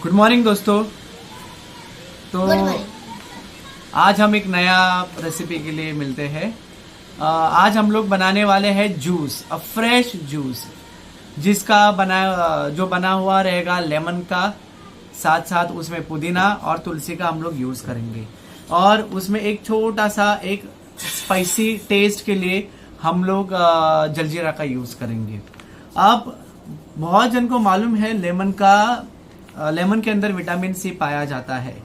Good morning दोस्तों। तो good morning. आज हम एक नया रेसिपी के लिए मिलते हैं। आज हम लोग बनाने वाले हैं जूस, अ फ्रेश जूस, जिसका जो बना हुआ रहेगा लेमन का, साथ साथ उसमें पुदीना और तुलसी का हम लोग यूज करेंगे। और उसमें एक छोटा सा एक स्पाइसी टेस्ट के लिए हम लोग जलजीरा का यूज करेंगे। अब बहुत जन को मालूम है लेमन के अंदर विटामिन सी पाया जाता है,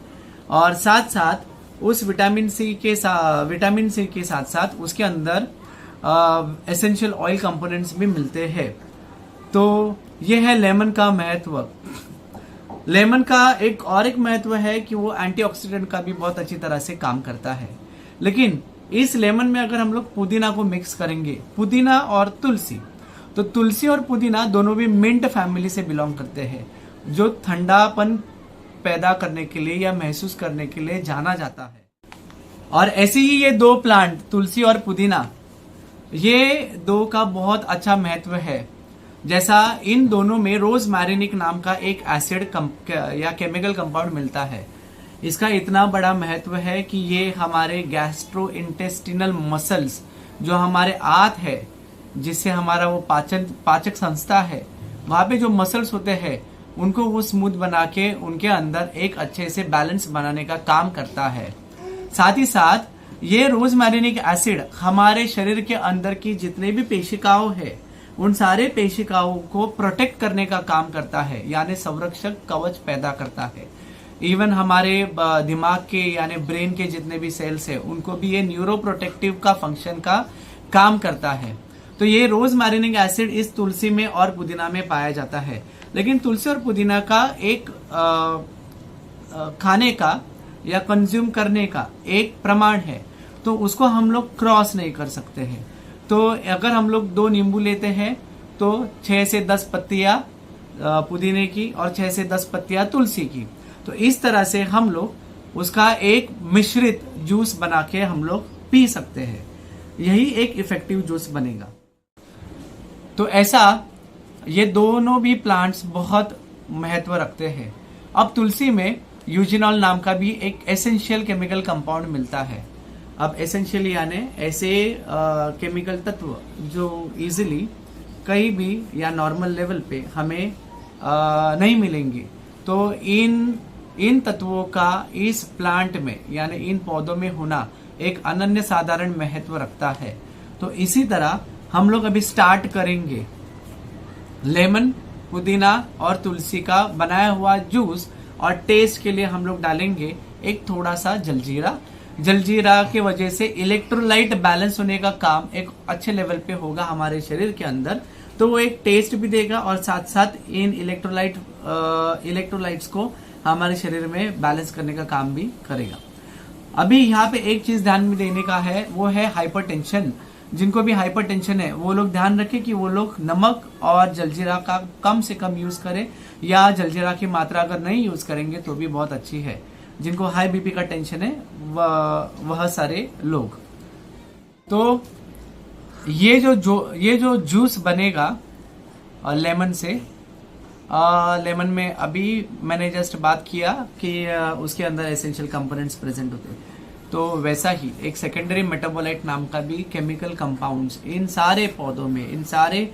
और साथ साथ उस विटामिन सी के साथ साथ उसके अंदर एसेंशियल ऑयल कंपोनेंट्स भी मिलते हैं। तो ये है लेमन का महत्व। लेमन का एक महत्व है कि वो एंटीऑक्सीडेंट का भी बहुत अच्छी तरह से काम करता है। लेकिन इस लेमन में अगर हम लोग पुदीना को मिक्स करेंगे, पुदीना और तुलसी, तो तुलसी और पुदीना दोनों भी मिंट फैमिली से बिलोंग करते हैं, जो ठंडापन पैदा करने के लिए या महसूस करने के लिए जाना जाता है। और ऐसे ही ये दो प्लांट, तुलसी और पुदीना, ये दो का बहुत अच्छा महत्व है। जैसा इन दोनों में रोज मैरिनिक नाम का एक एसिड या केमिकल कंपाउंड मिलता है। इसका इतना बड़ा महत्व है कि ये हमारे गैस्ट्रो इंटेस्टिनल मसल्स, जो हमारे आंत है, जिससे हमारा वो पाचक संस्था है, वहां पे जो मसल्स होते हैं उनको वो स्मूथ बना के उनके अंदर एक अच्छे से बैलेंस बनाने का काम करता है। साथ ही साथ ये रोजमेरिनिक एसिड हमारे शरीर के अंदर की जितने भी पेशिकाओं है, उन सारे पेशिकाओं को प्रोटेक्ट करने का काम करता है, यानी संरक्षक कवच पैदा करता है। इवन हमारे दिमाग के यानी ब्रेन के जितने भी सेल्स है, उनको भी ये न्यूरो प्रोटेक्टिव का फंक्शन का काम करता है। तो ये रोजमेरिनिक एसिड इस तुलसी में और पुदीना में पाया जाता है। लेकिन तुलसी और पुदीना का एक खाने का या कंज्यूम करने का एक प्रमाण है, तो उसको हम लोग क्रॉस नहीं कर सकते हैं। तो अगर हम लोग 2 नींबू लेते हैं तो 6 से 10 पत्तियां पुदीने की और 6 से 10 पत्तियां तुलसी की, तो इस तरह से हम लोग उसका एक मिश्रित जूस बना के हम लोग पी सकते हैं। यही एक इफेक्टिव जूस बनेगा। तो ऐसा ये दोनों भी प्लांट्स बहुत महत्व रखते हैं। अब तुलसी में यूजिनॉल नाम का भी एक एसेंशियल केमिकल कंपाउंड मिलता है। अब एसेंशियल यानी ऐसे केमिकल तत्व जो इजीली कहीं भी या नॉर्मल लेवल पे हमें नहीं मिलेंगे। तो इन तत्वों का इस प्लांट में यानी इन पौधों में होना एक अनन्य साधारण महत्व रखता है। तो इसी तरह हम लोग अभी स्टार्ट करेंगे लेमन, पुदीना और तुलसी का बनाया हुआ जूस। और टेस्ट के लिए हम लोग डालेंगे एक थोड़ा सा जलजीरा। जलजीरा के वजह से इलेक्ट्रोलाइट बैलेंस होने का काम एक अच्छे लेवल पे होगा हमारे शरीर के अंदर, तो वो एक टेस्ट भी देगा और साथ साथ इन इलेक्ट्रोलाइट्स को हमारे शरीर में बैलेंस करने का काम भी करेगा। अभी यहाँ पे एक चीज ध्यान में देने का है, वो है हाइपरटेंशन। जिनको भी हाइपरटेंशन है वो लोग ध्यान रखें कि वो लोग नमक और जलजीरा का कम से कम यूज करें, या जलजीरा की मात्रा अगर नहीं यूज करेंगे तो भी बहुत अच्छी है। जिनको हाई बीपी का टेंशन है वह सारे लोग। तो ये जो जूस बनेगा लेमन से, लेमन में अभी मैंने जस्ट बात किया कि उसके अंदर एसेंशियल कंपोनेंट्स प्रेजेंट होते हैं, तो वैसा ही एक सेकेंडरी मेटाबोलाइट नाम का भी केमिकल कंपाउंड्स इन सारे पौधों में, इन सारे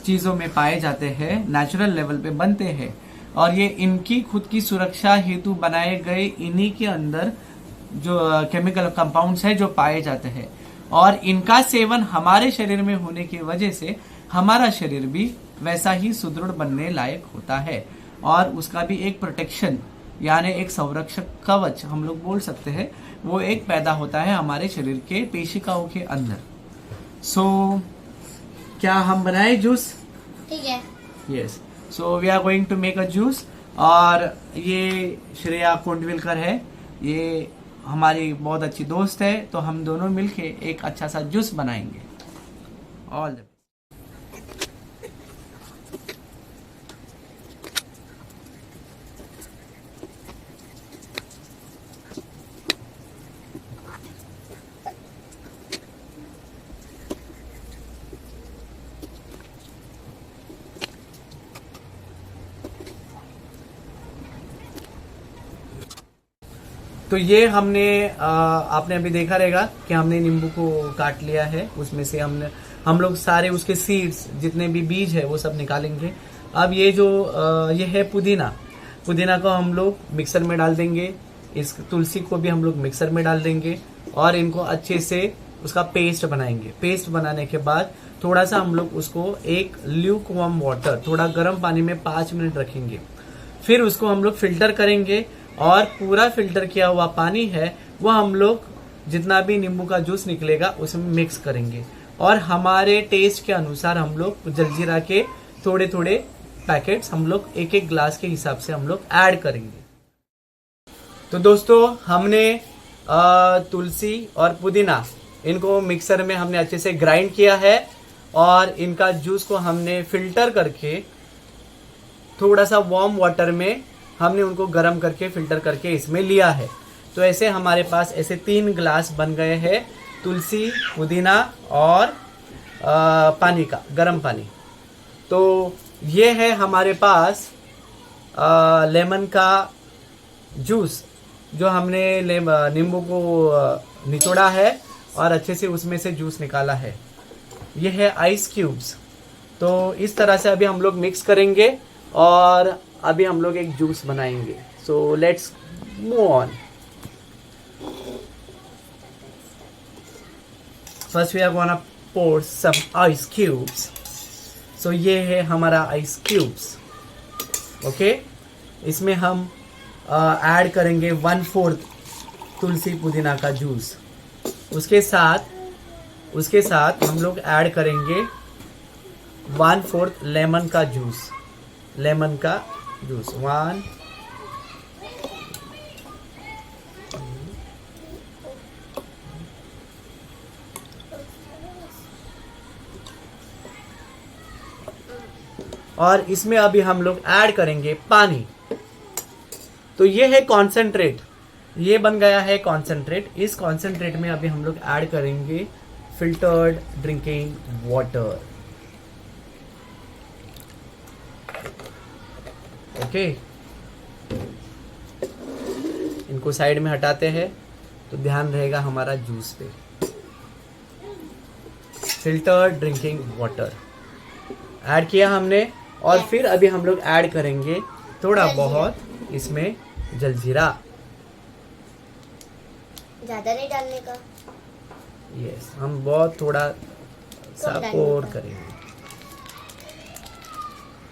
चीजों में पाए जाते हैं, नेचुरल लेवल पे बनते हैं। और ये इनकी खुद की सुरक्षा हेतु बनाए गए इन्हीं के अंदर जो केमिकल कंपाउंड्स है जो पाए जाते हैं। और इनका सेवन हमारे शरीर में होने की वजह से हमारा शरीर भी वैसा ही सुदृढ़ बनने लायक होता है, और उसका भी एक प्रोटेक्शन यानी एक संरक्षक कवच हम लोग बोल सकते हैं, वो एक पैदा होता है हमारे शरीर के पेशिकाओं के अंदर। सो क्या हम बनाए जूस? ठीक है। Yes, so we are going to make a juice. और ये श्रेया कोंडविलकर है, ये हमारी बहुत अच्छी दोस्त है, तो हम दोनों मिलके एक अच्छा सा जूस बनाएंगे। ऑल द तो ये हमने आपने अभी देखा रहेगा कि हमने नींबू को काट लिया है, उसमें से हम लोग सारे उसके सीड्स जितने भी बीज है वो सब निकालेंगे। अब ये जो ये है पुदीना को हम लोग मिक्सर में डाल देंगे, इस तुलसी को भी हम लोग मिक्सर में डाल देंगे और इनको अच्छे से उसका पेस्ट बनाएंगे। पेस्ट बनाने के बाद थोड़ा सा हम लोग उसको एक ल्यूक वार्म वाटर, थोड़ा गर्म पानी में 5 मिनट रखेंगे। फिर उसको हम लोग फिल्टर करेंगे और पूरा फिल्टर किया हुआ पानी है वो हम लोग जितना भी नींबू का जूस निकलेगा उसमें मिक्स करेंगे और हमारे टेस्ट के अनुसार हम लोग जलजीरा के थोड़े थोड़े पैकेट्स हम लोग एक एक ग्लास के हिसाब से हम लोग ऐड करेंगे। तो दोस्तों हमने तुलसी और पुदीना इनको मिक्सर में हमने अच्छे से ग्राइंड किया है और इनका जूस को हमने फिल्टर करके थोड़ा सा वार्म वाटर में हमने उनको गर्म करके फिल्टर करके इसमें लिया है। तो ऐसे हमारे पास ऐसे 3 ग्लास बन गए हैं तुलसी, पुदीना और पानी का गर्म पानी। तो ये है हमारे पास लेमन का जूस जो हमने नींबू को निचोड़ा है और अच्छे से उसमें से जूस निकाला है। ये है आइस क्यूब्स। तो इस तरह से अभी हम लोग मिक्स करेंगे और अभी हम लोग एक जूस बनाएंगे। So let's move on. First we are gonna pour some ice cubes. So ये है हमारा आइस क्यूब्स। ओके, इसमें हम ऐड करेंगे 1/4 तुलसी पुदीना का जूस। उसके साथ हम लोग ऐड करेंगे 1/4 लेमन का जूस। 1 और इसमें अभी हम लोग ऐड करेंगे पानी। तो ये है कॉन्सेंट्रेट, ये बन गया है कॉन्सेंट्रेट। इस कॉन्सेंट्रेट में अभी हम लोग ऐड करेंगे फिल्टर्ड ड्रिंकिंग वाटर। ओके, इनको साइड में हटाते हैं तो ध्यान रहेगा हमारा जूस पे। फिल्टर्ड ड्रिंकिंग वाटर ऐड किया हमने और फिर अभी हम लोग ऐड करेंगे थोड़ा बहुत इसमें जलजीरा। ज्यादा नहीं डालने का। यस, हम बहुत थोड़ा सा पोर करेंगे।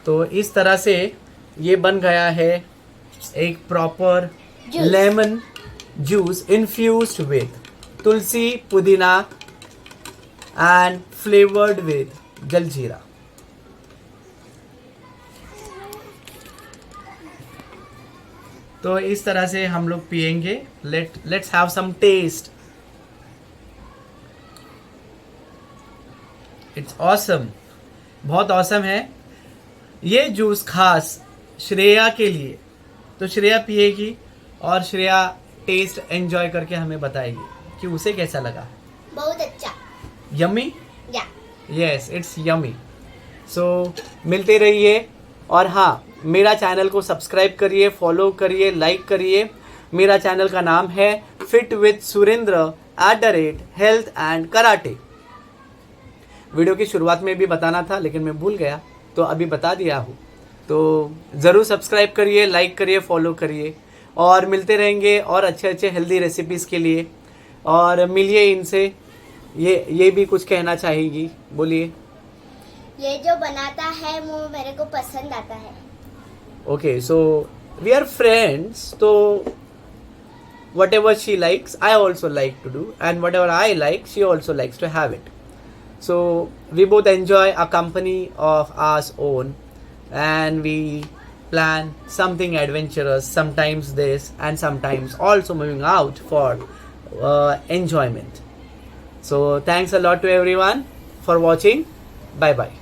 तो इस तरह से ये बन गया है एक proper lemon juice infused with tulsi, pudina and flavoured with jaljeera. तो इस तरह से हम लोग पिएंगे। Let's have some taste. It's awesome, बहुत ऑसम है ये जूस, खास श्रेया के लिए। तो श्रेया पिएगी और श्रेया टेस्ट एंजॉय करके हमें बताएगी कि उसे कैसा लगा। बहुत अच्छा। यम्मी? या यस, इट्स यम्मी। सो मिलते रहिए और हाँ, मेरा चैनल को सब्सक्राइब करिए, फॉलो करिए, लाइक करिए। मेरा चैनल का नाम है fit with Surendra @health and karate. Video की शुरुआत में भी बताना था लेकिन मैं भूल गया, तो अभी बता दिया हूँ। तो ज़रूर सब्सक्राइब करिए, लाइक करिए, फॉलो करिए और मिलते रहेंगे और अच्छे अच्छे हेल्दी रेसिपीज़ के लिए। और मिलिए इनसे। ये भी कुछ कहना चाहेगी, बोलिए। ये जो बनाता है वो मेरे को पसंद आता है। Okay, so we are friends. तो whatever she likes, I also like to do, and whatever I like, she also likes to have it. So we both enjoy a company of our own, and we plan something adventurous, sometimes this and sometimes also moving out for enjoyment. So thanks a lot to everyone for watching. Bye bye.